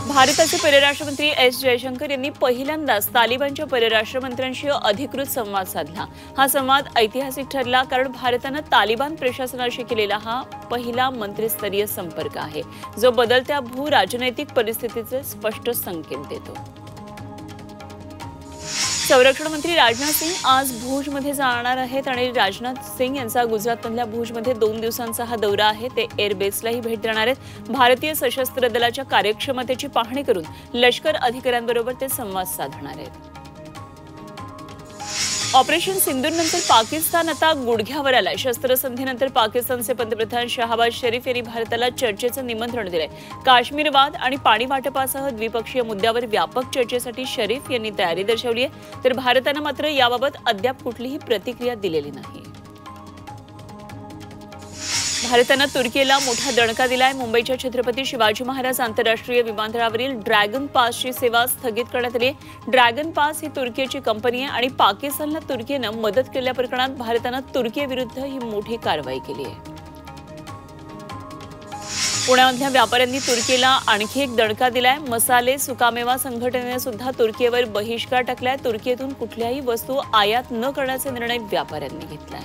भारताचे परराष्ट्र मंत्री एस जयशंकर यांनी पहिल्यांदाच तालिबानच्या परराष्ट्र मंत्र्यांशी अधिकृत संवाद साधला। हा संवाद ऐतिहासिक ठरला कारण भारताने तालिबान प्रशासनाशी केलेला हा पहिला मंत्रिस्तरीय संपर्क आहे, जो बदलत्या भू-राजनैतिक परिस्थितीचे स्पष्ट संकेत देतो। संरक्षण मंत्री राजनाथ सिंह आज भुजमध्ये जाणार आहेत आणि राजनाथ सिंह यांचा गुजरातमधल्या भुजमध्ये 2 दिवसांचा हा दौरा आहे। ते एअरबेसलाही भेट देणार आहेत। भारतीय सशस्त्र दलाच्या कार्यक्षमतेची पाहणी करून लष्कर अधिकाऱ्यांबरोबर ते संवाद साधणार आहेत। ऑपरेशन सिंदूरनंतर पाकिस्तान आता गुडघ्यावर आलाय। शस्त्रसंधीनंतर पाकिस्तानचे पंतप्रधान शहबाज शरीफ यांनी भारताला चर्चेचं निमंत्रण दिलंय। काश्मीर वाद आणि पाणी वाटपासह द्विपक्षीय मुद्द्यावर व्यापक चर्चेसाठी शरीफ यांनी तयारी दर्शवली आहे, तर भारताने मात्र याबाबत अद्याप कुठलीही प्रतिक्रिया दिलेली नाही। भारताने तुर्कीला मोठा दणका दिलाय। मुंबईच्या छत्रपती शिवाजी महाराज आंतरराष्ट्रीय विमानतळावरील ड्रॅगन पासची सेवा स्थगित करण्यात आली आहे। ड्रॅगन पास ही तुर्कीची कंपनी आहे आणि पाकिस्तानला तुर्कीने मदत केल्या प्रकरणात भारताने तुर्कीविरुद्ध ही मोठी कारवाई केली आहे। पुण्यामधल्या व्यापाऱ्यांनी तुर्कीला आणखी एक दणका दिलाय। मसाले सुकामेवा संघटनेने सुद्धा तुर्कीवर बहिष्कार टाकलाय। तुर्कीतून कुठल्याही वस्तू आयात न करण्याचा निर्णय व्यापाऱ्यांनी घेतलाय।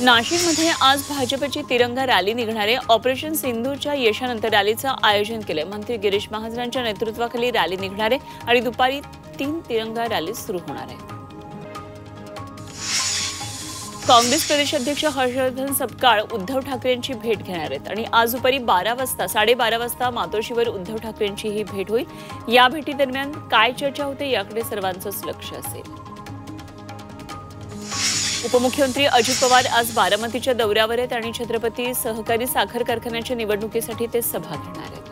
नाशिकमध्ये आज भाजपची तिरंगा रॅली निघणार आहे। ऑपरेशन सिंधूच्या यशानंतर रॅलीचं आयोजन केलंय। मंत्री गिरीश महाजनांच्या नेतृत्वाखाली रॅली निघणार आहे आणि दुपारी 3 तिरंगा रॅली सुरू होणार आहे। काँग्रेस प्रदेशाध्यक्ष हर्षवर्धन सपकाळ उद्धव ठाकरेंची भेट घेणार आहेत आणि आज दुपारी 12:30 वाजता मातोश्रीवर उद्धव ठाकरेंची ही भेट होईल। या भेटीदरम्यान काय चर्चा होते याकडे सर्वांचंच लक्ष असेल। उपमुख्यमंत्री अजित पवार आज बारामतीच्या दौऱ्यावर आहेत आणि छत्रपती सहकारी साखर कारखान्याच्या निवडणुकीसाठी ते सभा घेणार आहेत।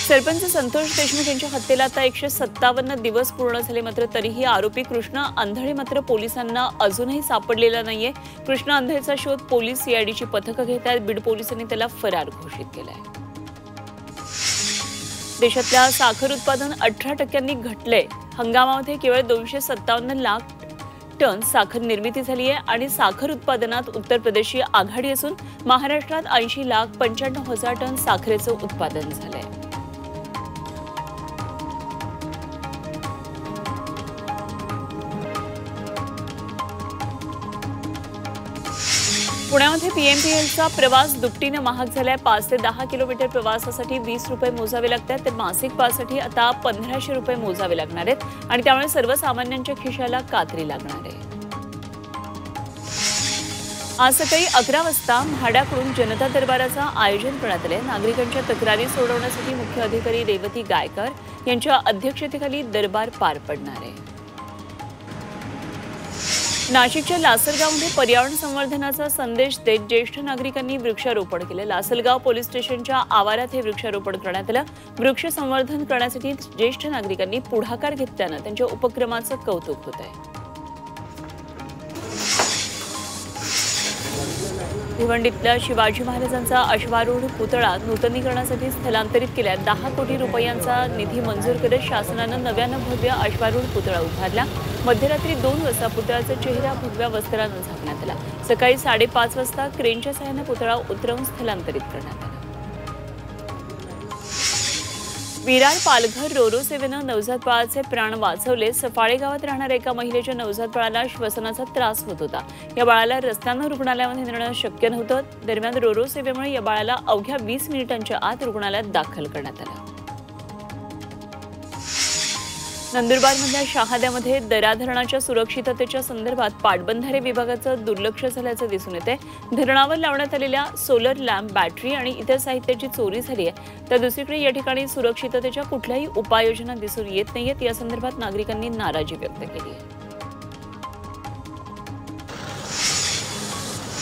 सरपंच संतोष देशमुख यांच्या हत्येला आता 157 दिवस पूर्ण झाले, मात्र तरीही आरोपी कृष्णा आंधळे मात्र पोलिसांना अजूनही सापडलेला नाहीये। कृष्णा आंधळेचा शोध पोलीस सीआयडीची पथकं घेत आहेत। बीड पोलिसांनी त्याला फरार घोषित केलाय। देशातल्या साखर उत्पादन 18% घटलंय। हंगामामध्ये केवळ 257 लाख टन साखर निर्मिती झाली आहे आणि साखर उत्पादनात उत्तर प्रदेशची आघाडी असून महाराष्ट्रात 80,95,000 टन साखरेचं उत्पादन झालंय। पुण्यामध्ये पीएमपीएलचा प्रवास दुपटीने महाग झालाय। 5 ते 10 किलोमीटर प्रवासासाठी 20 रुपये मोजावे लागतात, तर मासिक पाससाठी आता 1500 रुपये मोजावे लागणार आहेत आणि त्यामुळे सर्वसामान्यांच्या खिशाला कात्री लागणार आहे। आज सकाळी 11 वाजता म्हाडाकडून जनता दरबाराचं आयोजन करण्यात आले। नागरिकांच्या तक्रारी सोडवण्यासाठी मुख्य अधिकारी रेवती गायकर यांच्या अध्यक्षतेखाली दरबार पार पडणार आहे। नाशिकच्या लासलगावमध्ये पर्यावरण संवर्धनाचा संदेश देत ज्येष्ठ नागरिकांनी वृक्षारोपण केले। लासलगाव पोलीस स्टेशनच्या आवारात हे वृक्षारोपण करण्यात आलं। वृक्ष संवर्धन करण्यासाठी ज्येष्ठ नागरिकांनी पुढाकार घेतल्यानं त्यांच्या उपक्रमाचं कौतुक होत आहे। भिवंडीतल्या शिवाजी महाराजांचा अश्वारूढ पुतळा नूतनीकरणासाठी स्थलांतरित केल्यात 10 कोटी रुपयांचा निधी मंजूर करत शासनानं नव्यानं भव्य अश्वारूढ पुतळा उभारला। मध्यरात्री 2 वाजता पुतळ्याचा चेहरा भगव्या वस्त्रानं झाकण्यात आला। सकाळी 5:30 वाजता क्रेनच्या सहाय्यानं पुतळा उतरवून स्थलांतरित करण्यात आला। विरार पालघर रोरो सेवेनं नवजात बाळाचे प्राण वाचवले। सफाळे गावात राहणाऱ्या एका महिलेच्या नवजात बाळाला श्वसनाचा त्रास होत होता। या बाळाला रस्त्यानं रुग्णालयामध्ये नेणं शक्य नव्हतं। दरम्यान रोरो सेवेमुळे या बाळाला अवघ्या 20 मिनिटांच्या आत रुग्णालयात दाखल करण्यात आलं। नंदुरबारमधल्या शहाद्यामध्ये दरा धरणाच्या सुरक्षिततेच्या संदर्भात पाटबंधारे विभागाचं दुर्लक्ष झाल्याचं दिसून येते। धरणावर लावण्यात आलेल्या सोलर लॅम्प, बॅटरी आणि इतर साहित्याची चोरी झाली आहे, तर दुसरीकडे या ठिकाणी सुरक्षिततेच्या कुठल्याही उपाययोजना दिसून येत नाहीयेत। या संदर्भात नागरिकांनी नाराजी व्यक्त केली आहे।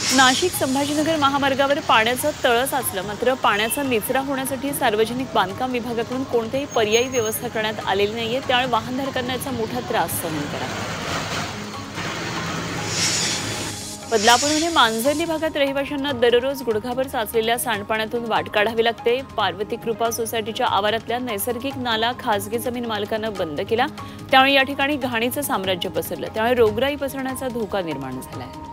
नाशिक संभाजीनगर महामार्गावर पाण्याचं तळं साचलं, मात्र पाण्याचा निचरा होण्यासाठी सार्वजनिक बांधकाम विभागाकडून कोणतीही पर्यायी व्यवस्था करण्यात आलेली नाहीये, त्यामुळे वाहनधारकांना याचा मोठा त्रास सहन करावा लागतो। बदलापूरमध्ये मांजर्ली भागात रहिवाशांना दररोज गुडघाभर साचलेल्या सांडपाण्यातून वाट काढावी लागते। पार्वती कृपा सोसायटीच्या आवारातल्या नैसर्गिक नाला खासगी जमीन मालकानं बंद केला, त्यामुळे या ठिकाणी घाणीचं साम्राज्य पसरलं, त्यामुळे रोगराई पसरण्याचा धोका निर्माण झालाय।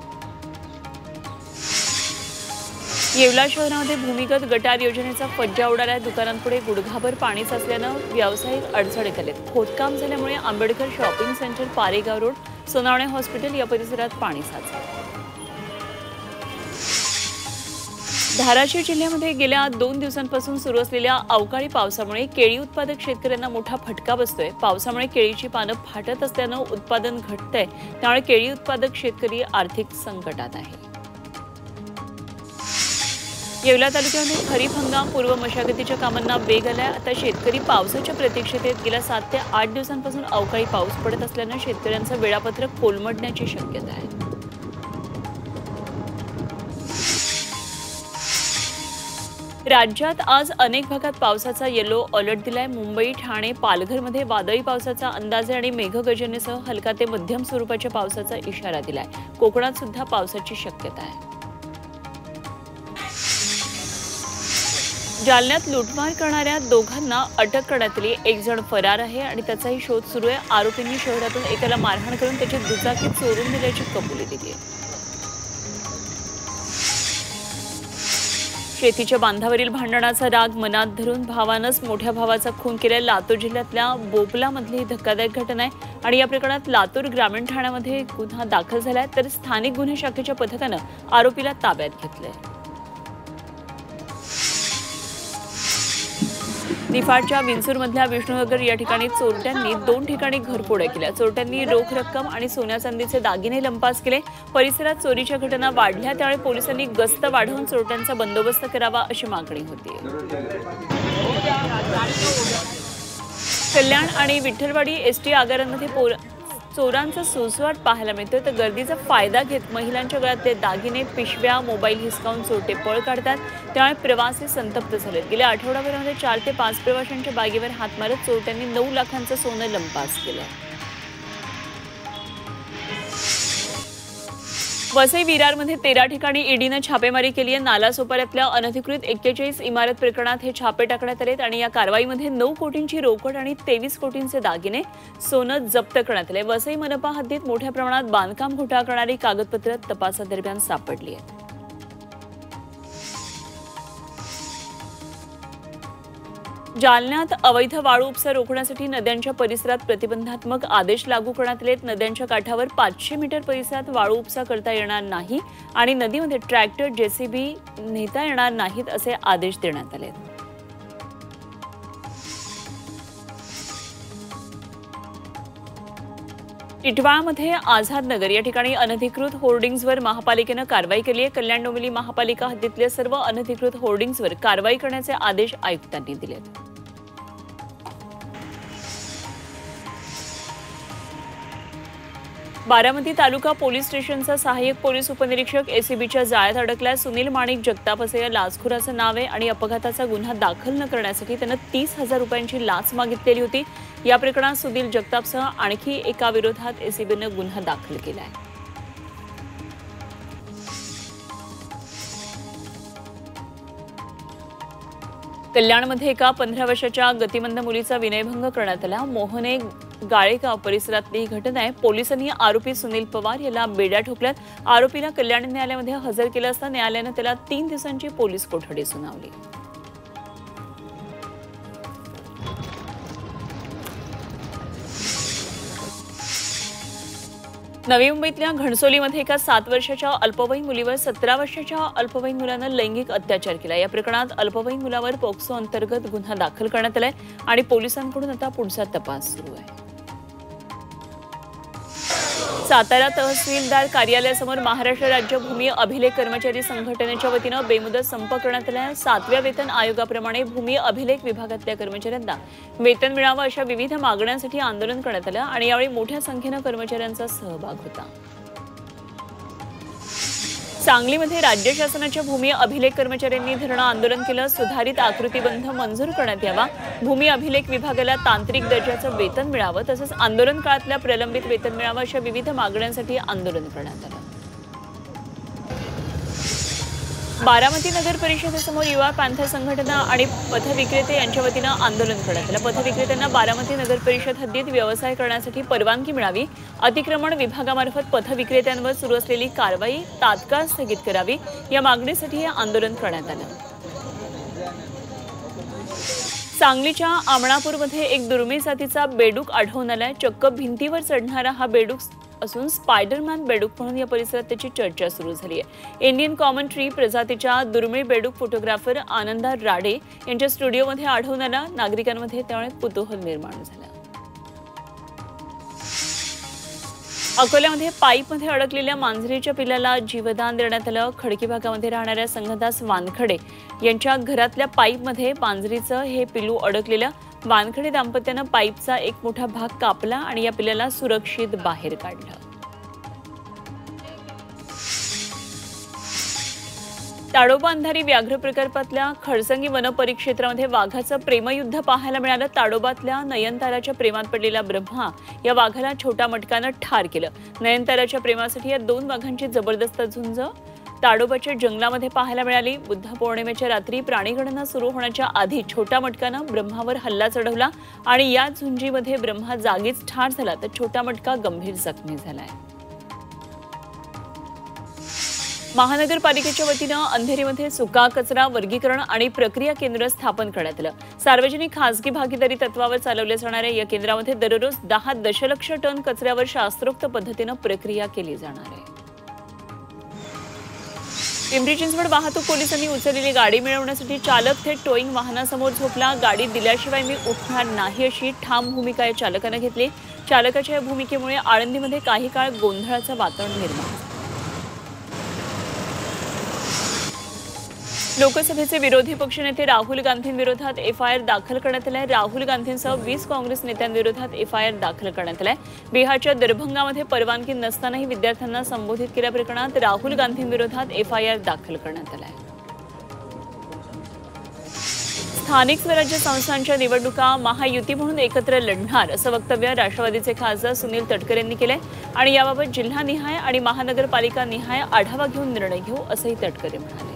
येवला शहरामध्ये भूमिगत गटार योजनेचा फज्जा उडाला. दुकानांपुढे गुडघाभर पाणी साचल्यानं व्यावसायिक अडचणीत आलेत. खोदकाम झाल्यामुळे Ambedkar shopping centre, Paregaon road, Sonawane hospital या परिसरात पाणी साचलं. धाराशिव जिल्ह्यामध्ये गेल्या 2 दिवसांपासून सुरू असलेल्या अवकाळी पावसामुळे केळी उत्पादक शेतकऱ्यांना मोठा फटका बसतोय. पावसामुळे केळीची पानं फाटत असल्यानं उत्पादन घटतंय. त्यामुळे केळी उत्पादक शेतकरी आर्थिक संकटात आहे. येवला तालुक्यामध्ये खरीप हंगाम पूर्व मशागतीच्या कामांना वेग आलाय. आता शेतकरी पावसाच्या प्रतीक्षेत आहेत. गेल्या 7 ते 8 दिवसांपासून अवकाळी पाऊस पडत असल्यानं शेतकऱ्यांचं वेळापत्रक कोलमडण्याची शक्यता आहे. राज्यात आज अनेक भागात पावसाचा येलो अलर्ट दिलाय. मुंबई, ठाणे, पालघरमध्ये वादळी पावसाचा अंदाज आहे आणि मेघगर्जनेसह हलका ते मध्यम स्वरूपाच्या पावसाचा इशारा दिलाय. कोकणात सुद्धा पावसाची शक्यता आहे. जालन्यात लूटमार करणाऱ्या दोघांना अटक करण्यात आली. एक जण फरार आहे आणि त्याचाही शोध सुरू आहे. आरोपींनी शहरातून एकाला मारहाण करून त्याची दुचाकी चोरून दिल्याची कबुली दिली आहे. शेतीच्या बांधावरील भांडणाचा राग मनात धरून भावानंच मोठ्या भावाचा खून केलाय. लातूर जिल्ह्यातल्या बोपलामधली ही धक्कादायक घटना आहे आणि या प्रकरणात लातूर ग्रामीण ठाण्यामध्ये गुन्हा दाखल झालाय. तर स्थानिक गुन्हे शाखेच्या पथकानं आरोपीला ताब्यात घेतलंय. निफाडच्या विंचूरमधल्या विष्णुनगर या ठिकाणी चोरट्यांनी 2 ठिकाणी घरफोड्या केल्या. चोरट्यांनी रोख रक्कम आणि सोन्या चांदीचे दागिने लंपास केले. परिसरात चोरीच्या घटना वाढल्या, त्यामुळे पोलिसांनी गस्त वाढवून चोरट्यांचा बंदोबस्त करावा अशी मागणी होती. कल्याण आणि विठ्ठलवाडी एसटी आगारांमध्ये चोरांचा सुळसुळाट पाहायला मिळतोय. तर गर्दीचा फायदा घेत महिलांच्या गळ्यातले दागिने, पिशव्या, मोबाईल हिसकावून चोरटे पळ काढतात. त्यामुळे प्रवासी संतप्त झालेत. गेल्या आठवडाभरामध्ये 4 ते 5 प्रवाशांच्या बागेवर हात मारत चोरट्यांनी 9 लाखांचं सोनं लंपास केलं. वसई विरारमध्ये 13 ठिकाणी ईडीनं छापेमारी केली आहे. नालासोपाऱ्यातल्या अनधिकृत 41 इमारत प्रकरणात हे छापे टाकण्यात आलेत आणि या कारवाईमध्ये 9 कोटींची रोकड आणि 23 कोटींचे दागिने, सोनं जप्त करण्यात आले. वसई मनपा हद्दीत मोठ्या प्रमाणात बांधकाम घोटाळा करणारी कागदपत्र तपासादरम्यान सापडली आहेत. जालन्यात अवैध वाळू उपसा रोखण्यासाठी नद्यांच्या परिसरात प्रतिबंधात्मक आदेश लागू करण्यात आलेत. नद्यांच्या काठावर 500 मीटर परिसरात वाळू उपसा करता येणार नाही आणि नदीमध्ये ट्रॅक्टर, जेसीबी नेता येणार नाहीत असे आदेश देण्यात आले. टिटवाळामध्ये आझाद नगर या ठिकाणी अनधिकृत होर्डिंग्जवर महापालिकेनं कारवाई केली आहे. कल्याण डोंबिवली महापालिका हद्दीतल्या सर्व अनधिकृत होर्डिंग्जवर कारवाई करण्याचे आदेश आयुक्तांनी दिलेत. बारामती तालुका पोलीस स्टेशनचा सहाय्यक पोलीस उपनिरीक्षक एसीबीच्या जाळ्यात अडकलाय. सुनील माणिक जगताप असे या लाचखोराचं नाव आहे आणि अपघाताचा गुन्हा दाखल न करण्यासाठी त्यानं 30,000 रुपयांची लाच मागितलेली होती. या प्रकरणात सुनील जगतापसह आणखी एका विरोधात एसीबीनं गुन्हा दाखल केला आहे. कल्याणमध्ये एका 15 वर्षाच्या गतिमंद मुलीचा विनयभंग करण्यात आला. मोहने गाळेगाव परिसरातली ही घटना आहे. पोलिसांनी आरोपी सुनील पवार याला बेड्या ठोकल्यात. आरोपीला कल्याण न्यायालयामध्ये हजर केलं असता न्यायालयानं त्याला 3 दिवसांची पोलीस कोठडी सुनावली. नवी मुंबईतल्या घणसोलीमध्ये एका 7 वर्षाच्या अल्पवयीन मुलीवर 17 वर्षाच्या अल्पवयीन मुलानं लैंगिक अत्याचार केला. या प्रकरणात अल्पवयीन मुलावर पोक्सो अंतर्गत गुन्हा दाखल करण्यात आलाय आणि पोलिसांकडून आता पुढचा तपास सुरू आहे. सातारा तहसीलदार कार्यालयासमोर महाराष्ट्र राज्य भूमी अभिलेख कर्मचारी संघटनेच्या वतीनं बेमुदत संप करण्यात आला. 7व्या वेतन आयोगाप्रमाणे भूमी अभिलेख विभागातल्या कर्मचाऱ्यांना वेतन मिळावं अशा विविध मागण्यांसाठी आंदोलन करण्यात आलं आणि यावेळी मोठ्या संख्येनं कर्मचाऱ्यांचा सहभाग होता. सांगलीमध्ये राज्य शासनाच्या भूमी अभिलेख कर्मचाऱ्यांनी धरणं आंदोलन केलं. सुधारित आकृतीबंध मंजूर करण्यात यावा, भूमी अभिलेख विभागाला तांत्रिक दर्जाचं वेतन मिळावं, तसंच आंदोलन काळातल्या प्रलंबित वेतन मिळावं अशा विविध मागण्यांसाठी आंदोलन करण्यात आलं. बारामती नगर परिषदेसमोर युवा पॅन्थर संघटना आणि पथविक्रेते यांच्या वतीनं आंदोलन करण्यात आलं। पथविक्रेत्यांना बारामती नगर परिषद हद्दीत व्यवसाय करण्यासाठी परवानगी मिळावी, अतिक्रमण विभागामार्फत पथविक्रेत्यांवर सुरू असलेली कारवाई तात्काळ स्थगित करावी या मागणीसाठी हे आंदोलन करण्यात आलं। सांगलीच्या आमणापूरमध्ये एक दुर्मिळ जातीचा बेडूक आढळून आलाय। चक्क भिंतीवर चढणारा हा बेडूक असून स्पायडरमॅन बेडूक म्हणून या परिसरात त्याची चर्चा सुरू झाली आहे। इंडियन कॉमन ट्री प्रजातीच्या दुर्मिळ बेडूक फोटोग्राफर आनंदा राडे यांच्या स्टुडिओमध्ये आढळून आला। नागरिकांमध्ये त्यामुळे कुतूहल निर्माण झालं। अकोल्यामध्ये पाईपमध्ये अडकलेल्या मांजरीच्या पिल्लाला जीवदान देण्यात आलं। खडकी भागामध्ये राहणाऱ्या संघदास वानखडे यांच्या घरातल्या पाईपमध्ये मांजरीचं हे पिल्लू अडकलेलं। वानखडे दाम्पत्यानं पाईपचा एक मोठा भाग कापला आणि या पिल्लाला सुरक्षित बाहेर काढलं। ताडोबा अंधारी व्याघ्र प्रकल्पातल्या खडसंगी वनपरिक्षेत्रामध्ये वाघाचं प्रेमयुद्ध पाहायला मिळालं। ताडोबातल्या नयनताराच्या प्रेमात पडलेला ब्रह्मा या वाघाला छोटा मटकानं ठार केलं। नयनताराच्या प्रेमासाठी या दोन वाघांची जबरदस्त झुंज ताडोबाच्या जंगलामध्ये पाहायला मिळाली। बुद्ध पौर्णिमेच्या रात्री प्राणीगणना सुरू होण्याच्या आधी छोटा मटकानं ब्रह्मावर हल्ला चढवला आणि या झुंजीमध्ये ब्रह्मा जागीच ठार झाला, तर छोटा मटका गंभीर जखमी झालाय। महानगरपालिकेच्या वतीनं अंधेरीमध्ये सुका कचरा वर्गीकरण आणि प्रक्रिया केंद्र स्थापन करण्यात आलं। सार्वजनिक खासगी भागीदारी तत्वावर चालवले जाणाऱ्या या केंद्रामध्ये दररोज 10 दशलक्ष टन कचऱ्यावर शास्त्रोक्त पद्धतीनं प्रक्रिया केली जाणार आहे। पिंपरी चिंचवड वाहतूक पोलिसांनी उचललेली गाडी मिळवण्यासाठी चालक थेट टोईंग वाहनासमोर झोपला। गाडी दिल्याशिवाय मी उठणार नाही अशी ठाम भूमिका या चालकानं घेतली। चालकाच्या या भूमिकेमुळे आळंदीमध्ये काही काळ गोंधळाचं वातावरण निर्माण झालं। लोकसभेचे विरोधी पक्षनेते राहुल गांधींविरोधात एफआयआर दाखल करण्यात आलाय। राहुल गांधींसह 20 काँग्रेस नेत्यांविरोधात एफआयआर दाखल करण्यात आलाय। बिहारच्या दरभंगामध्ये परवानगी नसतानाही विद्यार्थ्यांना संबोधित केल्याप्रकरणात राहुल गांधींविरोधात एफआयआर दाखल करण्यात आलाय। स्थानिक स्वराज्य संस्थांच्या निवडणुका महायुती म्हणून एकत्र लढणार असं वक्तव्य राष्ट्रवादीचे खासदार सुनील तटकरे यांनी केलंय आणि याबाबत जिल्हानिहाय आणि महानगरपालिका निहाय आढावा घेऊन निर्णय घेऊ असंही तटकरे म्हणाले।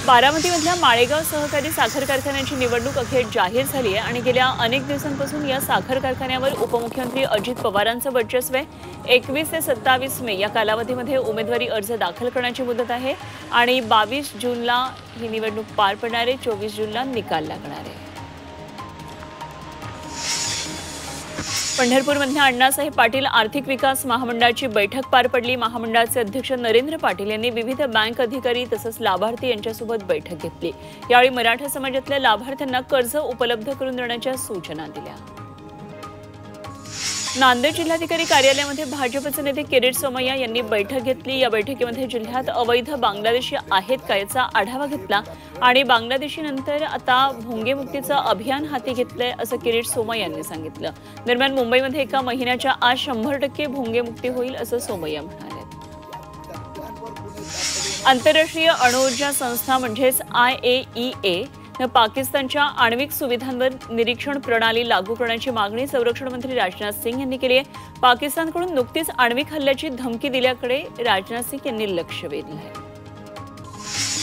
बारामतीमधल्या माळेगाव सहकारी साखर कारखान्याची निवडणूक अखेर जाहीर झाली आहे आणि गेल्या अनेक दिवसांपासून या साखर कारखान्यावर उपमुख्यमंत्री अजित पवारांचं वर्चस्व आहे। 21 ते 27 मे या कालावधीमध्ये उमेदवारी अर्ज दाखल करण्याची मुदत आहे आणि 22 जूनला ही निवडणूक पार पडणार आहे। 24 जूनला निकाल लागणार आहे। पंढरपूरमधल्या अण्णासाहेब पाटील आर्थिक विकास महामंडळाची बैठक पार पडली। महामंडळाचे अध्यक्ष नरेंद्र पाटील यांनी विविध बँक अधिकारी तसंच लाभार्थी यांच्यासोबत बैठक घेतली। यावेळी मराठा समाजातल्या लाभार्थ्यांना कर्ज उपलब्ध करून देण्याच्या सूचना दिल्या। नांदेड जिल्हाधिकारी कार्यालयामध्ये भाजपचे नेते किरीट सोमय्या यांनी बैठक घेतली। या बैठकीमध्ये जिल्ह्यात अवैध बांगलादेशी आहेत का याचा आढावा घेतला आणि बांगलादेशीनंतर आता भोंगेमुक्तीचं अभियान हाती घेतलंय असं किरीट सोमय्या यांनी सांगितलं। दरम्यान मुंबईमध्ये एका महिन्याच्या आत 100% भोंगेमुक्ती होईल असं सोमय्या म्हणाले। आंतरराष्ट्रीय अणुऊर्जा संस्था म्हणजेच IAEA पाकिस्तानच्या आण्विक सुविधांवर निरीक्षण प्रणाली लागू करण्याची मागणी संरक्षण मंत्री राजनाथ सिंह यांनी केली आहे। पाकिस्तानकडून नुकतीच आण्विक हल्ल्याची धमकी दिल्याकडे राजनाथ सिंह यांनी लक्ष वेधलंय।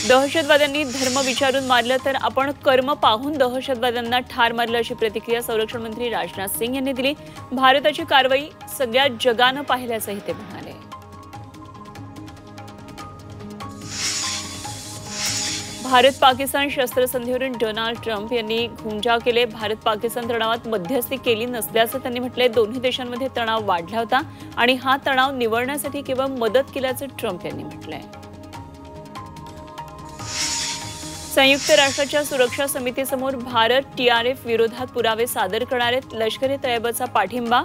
दहशतवाद्यांनी धर्म विचारून मारलं तर आपण कर्म पाहून दहशतवाद्यांना ठार मारलं अशी प्रतिक्रिया संरक्षण मंत्री राजनाथ सिंह यांनी दिली। भारताची कारवाई सगळ्या जगानं पाहिल्याचंही ते म्हणाले। भारत पाकिस्तान शस्त्रसंधीवरून डोनाल्ड ट्रम्प यांनी घुमजाव केले। भारत पाकिस्तान तणावात मध्यस्थी केली नसल्याचं त्यांनी म्हटलंय। दोन्ही देशांमध्ये तणाव वाढला होता आणि हा तणाव निवळण्यासाठी केवळ मदत केल्याचं ट्रम्प यांनी म्हटलंय। संयुक्त राष्ट्राच्या सुरक्षा समितीसमोर भारत TRF विरोधात पुरावे सादर करणार आहेत। लष्कर-ए-तैयबाचा पाठिंबा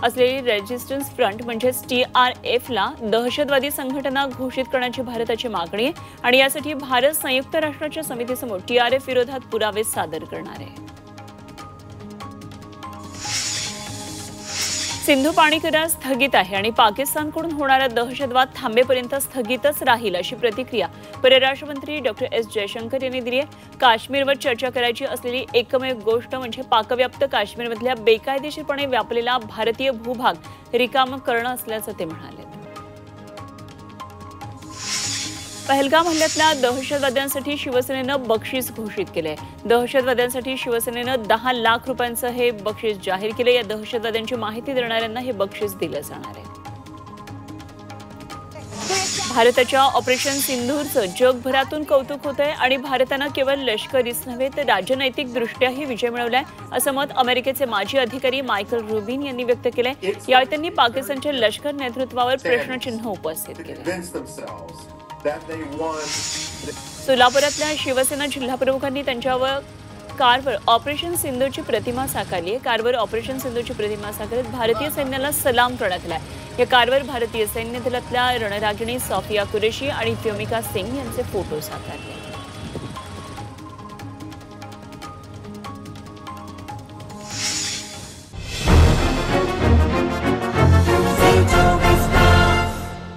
असलेली रेजिस्टन्स फ्रंट म्हणजेच TRFला दहशतवादी संघटना घोषित करण्याची भारताची मागणी आहे आणि यासाठी भारत संयुक्त राष्ट्राच्या समितीसमोर TRF विरोधात पुरावे सादर करणार आहे। सिंधू पाणी करार स्थगित आहे आणि पाकिस्तानकडून होणारा दहशतवाद थांबेपर्यंत स्थगितच राहील अशी प्रतिक्रिया परराष्ट्र मंत्री डॉ. एस. जयशंकर यांनी दिली आहे। काश्मीरवर चर्चा करायची असलेली एकमेव गोष्ट म्हणजे पाकव्याप्त काश्मीरमधल्या बेकायदेशीरपणे व्यापलेला भारतीय भूभाग रिकामा करणं असल्याचं ते म्हणाले। पहलगाम हल्ल्यातल्या दहशतवाद्यांसाठी शिवसेनेनं बक्षीस घोषित केलंय। दहशतवाद्यांसाठी शिवसेनेनं 10 लाख रुपयांचं हे बक्षीस जाहीर केले। या दहशतवाद्यांची माहिती देणाऱ्यांना हे बक्षीस दिलं जाणार आहे। भारताच्या ऑपरेशन सिंधूरचं जगभरातून कौतुक होतंय आणि भारतानं केवळ लष्करीच नव्हे तर राजनैतिकदृष्ट्याही विजय मिळवलाय, असं मत अमेरिकेचे माजी अधिकारी मायकल रुबिन यांनी व्यक्त केलंय। यावेळी त्यांनी पाकिस्तानच्या लष्कर नेतृत्वावर प्रश्नचिन्ह उपस्थित केले। सोलापुरातल्या शिवसेना जिल्हाप्रमुखांनी त्यांच्यावर कारवर ऑपरेशन सिंधूरची प्रतिमा साकारली आहे। कारवर ऑपरेशन सिंधूरची प्रतिमा साकारत भारतीय सैन्याला सलाम करण्यात आलाय। या कारवर भारतीय सैन्य दलातल्या रणरागिणी सोफिया कुरेशी आणि व्योमिका सिंग यांचे फोटो साकारले।